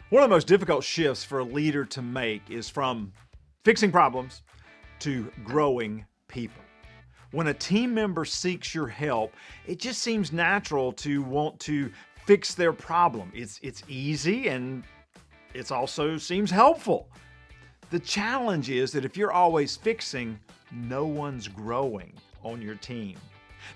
One of the most difficult shifts for a leader to make is from fixing problems to growing people. When a team member seeks your help, it just seems natural to want to fix their problem. It's easy and it also seems helpful. The challenge is that if you're always fixing, no one's growing on your team.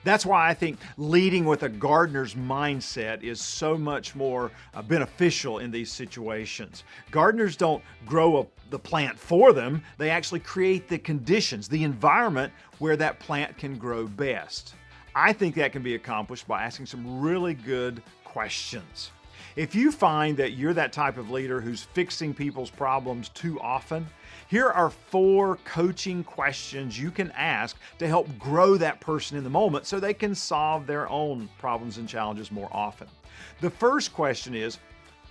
That's why I think leading with a gardener's mindset is so much more beneficial in these situations. Gardeners don't grow the plant for them. They actually create the conditions, the environment where that plant can grow best. I think that can be accomplished by asking some really good questions. If you find that you're that type of leader who's fixing people's problems too often, here are 4 coaching questions you can ask to help grow that person in the moment so they can solve their own problems and challenges more often. The first question is,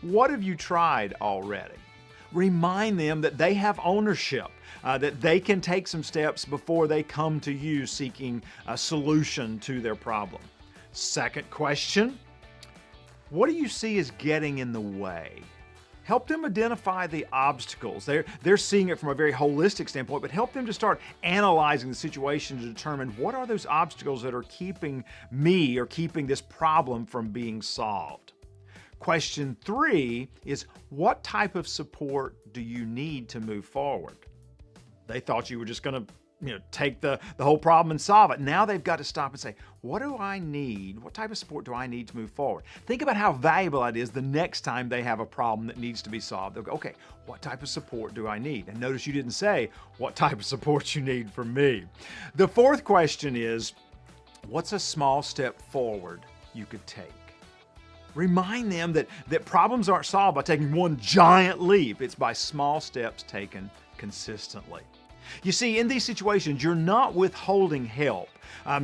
what have you tried already? Remind them that they have ownership, that they can take some steps before they come to you seeking a solution to their problem. Second question, what do you see as getting in the way? Help them identify the obstacles. They're seeing it from a very holistic standpoint, but help them to start analyzing the situation to determine what are those obstacles that are keeping me or keeping this problem from being solved. Question 3 is, what type of support do you need to move forward? They thought you were just going to take the whole problem and solve it. Now they've got to stop and say, what do I need? What type of support do I need to move forward? Think about how valuable that is the next time they have a problem that needs to be solved. They'll go, okay, what type of support do I need? And notice you didn't say what type of support you need from me. The fourth question is, what's a small step forward you could take? Remind them that problems aren't solved by taking one giant leap. It's by small steps taken consistently. You see, in these situations, you're not withholding help.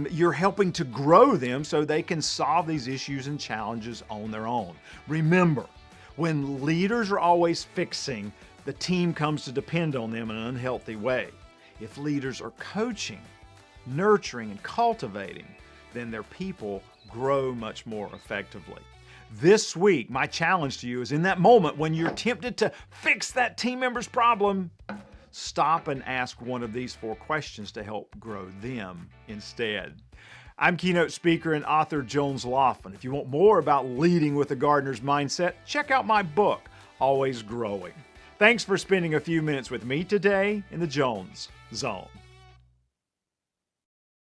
You're helping to grow them so they can solve these issues and challenges on their own. Remember, when leaders are always fixing, the team comes to depend on them in an unhealthy way. If leaders are coaching, nurturing, and cultivating, then their people grow much more effectively. This week, my challenge to you is in that moment when you're tempted to fix that team member's problem, stop and ask one of these 4 questions to help grow them instead. I'm keynote speaker and author Jones Loflin. If you want more about leading with a gardener's mindset, check out my book, Always Growing. Thanks for spending a few minutes with me today in the Jones Zone.